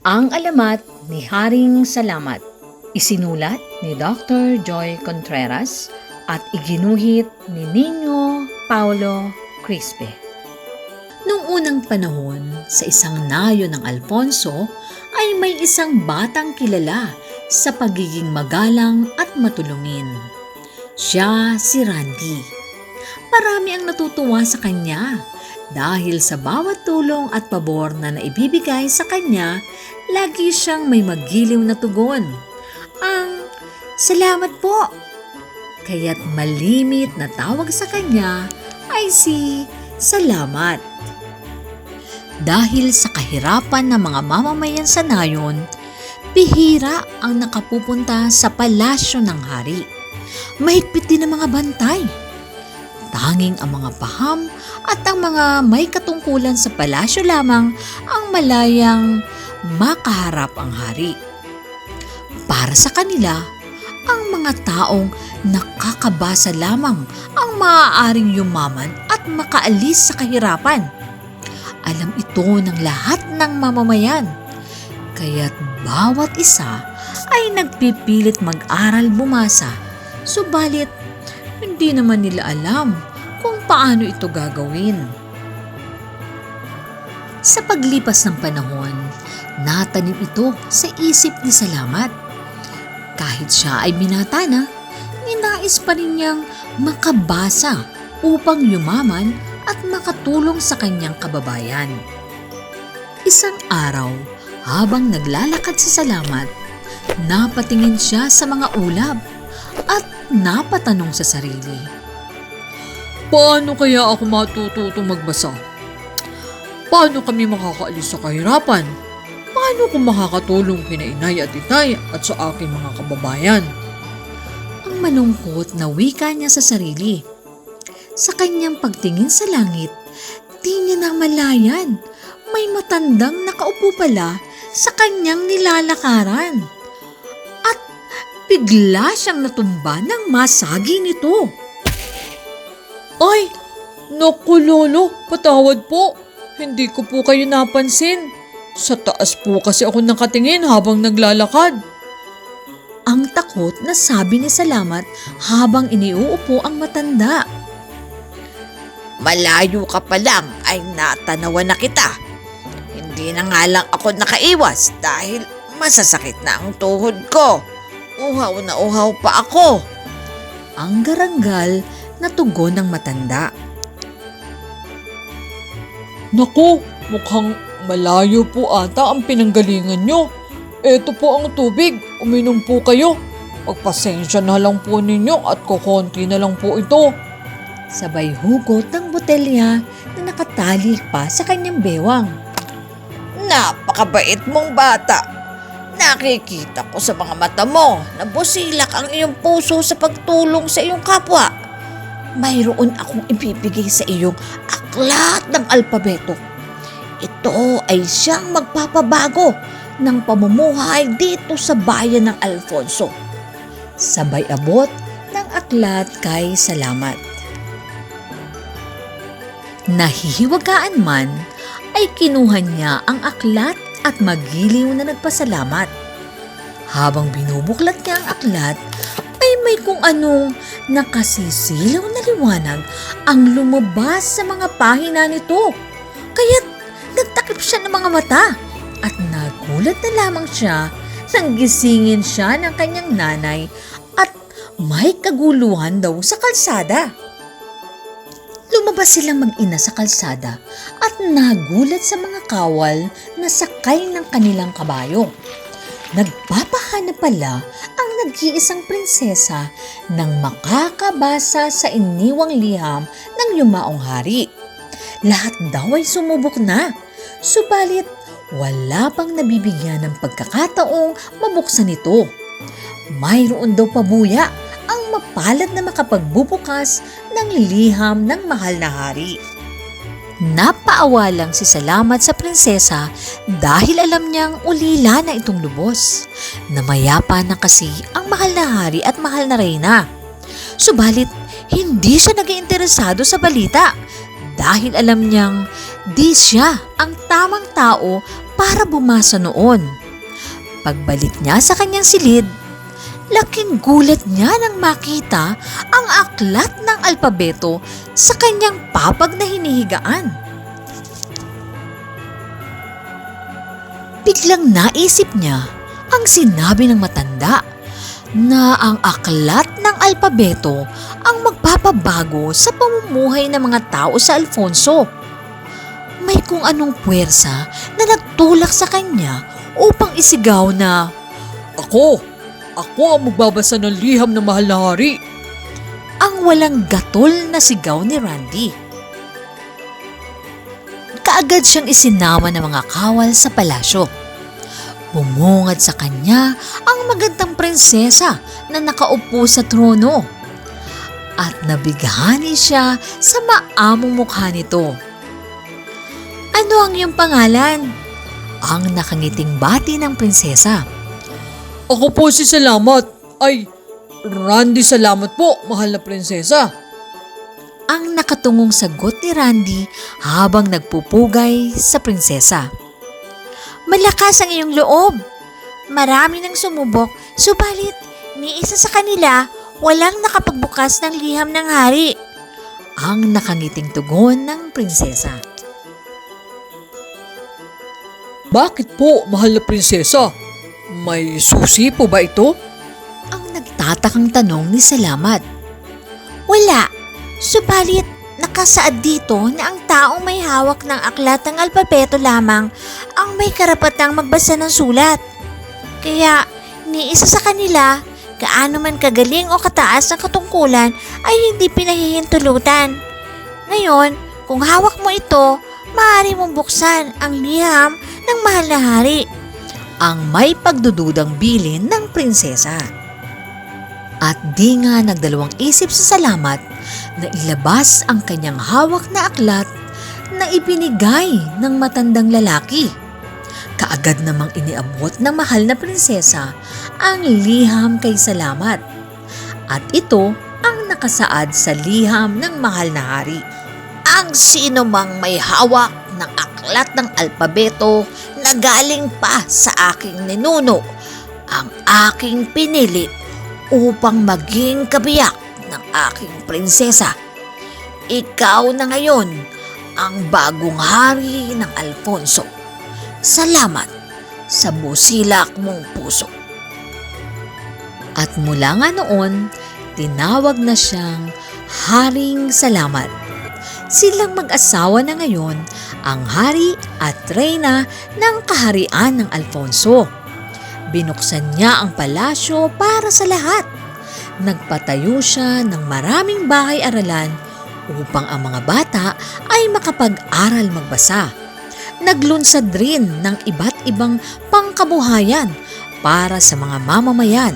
Ang alamat ni Haring Salamat, isinulat ni Dr. Joy Contreras at iginuhit ni Nino Paulo Crispe. Noong unang panahon, sa isang nayo ng Alfonso, ay may isang batang kilala sa pagiging magalang at matulungin. Siya si Randy. Marami ang natutuwa sa kanya dahil sa bawat tulong at pabor na naibibigay sa kanya, lagi siyang may magiliw na tugon. Ang "Salamat po." Kaya't malimit na tawag sa kanya ay si Salamat. Dahil sa kahirapan ng mga mamamayan sa nayon, bihira ang nakapupunta sa palasyo ng hari. Mahigpit din ang mga bantay. Tanging ang mga paham at ang mga may katungkulan sa palasyo lamang ang malayang makaharap ang hari. Para sa kanila, ang mga taong nakakabasa lamang ang maaaring yumaman at makaalis sa kahirapan. Alam ito ng lahat ng mamamayan, kaya't bawat isa ay nagpipilit mag-aral bumasa, subalit hindi naman nila alam kung paano ito gagawin. Sa paglipas ng panahon, natanim ito sa isip ni Salamat. Kahit siya ay binata na, ninais pa rin niyang makabasa upang yumaman at makatulong sa kanyang kababayan. Isang araw, habang naglalakad si Salamat, napatingin siya sa mga ulap at napatanong sa sarili, "Paano kaya ako matututong magbasa? Paano kami makakaalis sa kahirapan? Paano ko makakatulong kina inay at itay at sa aking mga kababayan?" Ang malungkot na wika niya sa sarili. Sa kanyang pagtingin sa langit, di niya namalayan may matandang nakaupo pala sa kanyang nilalakaran. At bigla siyang natumba ng masagi nito. "Ay, naku lolo, patawad po. Hindi ko po kayo napansin. Sa taas po kasi ako nakatingin habang naglalakad." Ang takot na sabi ni Salamat habang iniuupo ang matanda. "Malayo ka pa lang ay natanawan na kita. Hindi na nga lang ako nakaiwas dahil masasakit na ang tuhod ko. Uhaw na uhaw pa ako." Ang garanggal na tugon ng matanda. "Naku, mukhang malayo po ata ang pinanggalingan nyo. Eto po ang tubig, uminom po kayo. Pagpasensya na lang po ninyo at kukonti na lang po ito." Sabay hugot ng botelya na nakatali pa sa kanyang bewang. "Napakabait mong bata. Nakikita ko sa mga mata mo na busilak ang iyong puso sa pagtulong sa iyong kapwa. Mayroon akong ibibigay sa iyong aklat ng alpabeto. Ito ay siyang magpapabago ng pamumuhay dito sa bayan ng Alfonso." Sabay abot ng aklat kay Salamat. Nahihiwagaan man, ay kinuha niya ang aklat at magiliw na nagpasalamat. Habang binubuklat niya ang aklat, ay may kung anong nakasisilaw na liwanag ang lumabas sa mga pahina nito. Kaya't nagtakip siya ng mga mata at nagulat na lamang siya nang gisingin siya ng kanyang nanay at may kaguluhan daw sa kalsada. Lumabas silang mag-ina sa kalsada at nagulat sa mga kawal na sakay ng kanilang kabayo. Nagpapahanap pala ang nag-iisang prinsesa nang makakabasa sa iniwang liham ng yumaong hari. Lahat daw ay sumubok na, subalit wala pang nabibigyan ng pagkakataong mabuksan ito. Mayroon daw pabuya ang mapalad na makapagbubukas ng liham ng mahal na hari. Napaawa lang si Salamat sa prinsesa dahil alam niyang ulila na itong lubos. Namayapa na kasi ang mahal na hari at mahal na reyna. Subalit, hindi siya nag-iinteresado sa balita dahil alam niyang di siya ang tamang tao para bumasa noon. Pagbalik niya sa kanyang silid, laking gulat niya nang makita ang aklat ng alpabeto sa kanyang papag na hinihigaan. Biglang naisip niya ang sinabi ng matanda na ang aklat ng alpabeto ang magpapabago sa pamumuhay ng mga tao sa Alfonso. May kung anong puwersa na nagtulak sa kanya upang isigaw na, Ako ang magbabasa ng liham ng mahal na hari. ang walang gatol na sigaw ni Randy. Kaagad siyang isinama ng mga kawal sa palasyo. Bumungad sa kanya ang magandang prinsesa na nakaupo sa trono. At nabighani siya sa maamong mukha nito. Ano ang iyong pangalan? Ang nakangiting bati ng prinsesa. Ako po si Salamat. Ay, Randy Salamat po, mahal na prinsesa. Ang nakatungong sagot ni Randy habang nagpupugay sa prinsesa. Malakas ang iyong loob. Marami nang sumubok, subalit ni isa sa kanila walang nakapagbukas ng liham ng hari. Ang nakangiting tugon ng prinsesa. Bakit po, mahal na prinsesa? May susi po ba ito? Ang nagtatakang tanong ni Salamat. Wala, subalit nakasaad dito na ang taong may hawak ng aklat ng alpabeto lamang ang may karapatang magbasa ng sulat. Kaya ni isa sa kanila, gaano man kagaling o kataas ng katungkulan ay hindi pinahihintulutan. Ngayon, kung hawak mo ito, maaari mong buksan ang liham ng mahal na hari. Ang may pagdududang bilin ng prinsesa. At di nga nagdalawang isip sa Salamat na ilabas ang kanyang hawak na aklat na ibinigay ng matandang lalaki. Kaagad namang iniabot ng mahal na prinsesa ang liham kay Salamat. At ito ang nakasaad sa liham ng mahal na hari. Ang sino mang may hawak ng aklat ng alpabeto na galing pa sa aking ninuno, ang aking pinili upang maging kabiyak ng aking prinsesa. Ikaw na ngayon ang bagong hari ng Alfonso. Salamat sa busilak mong puso. At mula nga noon, tinawag na siyang Haring Salamat. Silang mag-asawa na ngayon ang hari at reyna ng kaharian ng Alfonso. Binuksan niya ang palasyo para sa lahat. Nagpatayo siya ng maraming bahay-aralan upang ang mga bata ay makapag-aral magbasa. Naglunsad rin ng iba't ibang pangkabuhayan para sa mga mamamayan.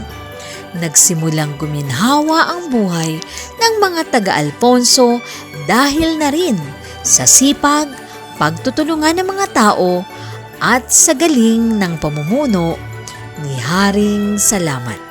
Nagsimulang guminhawa ang buhay ng mga taga-Alfonso dahil na rin sa sipag, pagtutulungan ng mga tao at sa galing ng pamumuno ni Haring Salamat.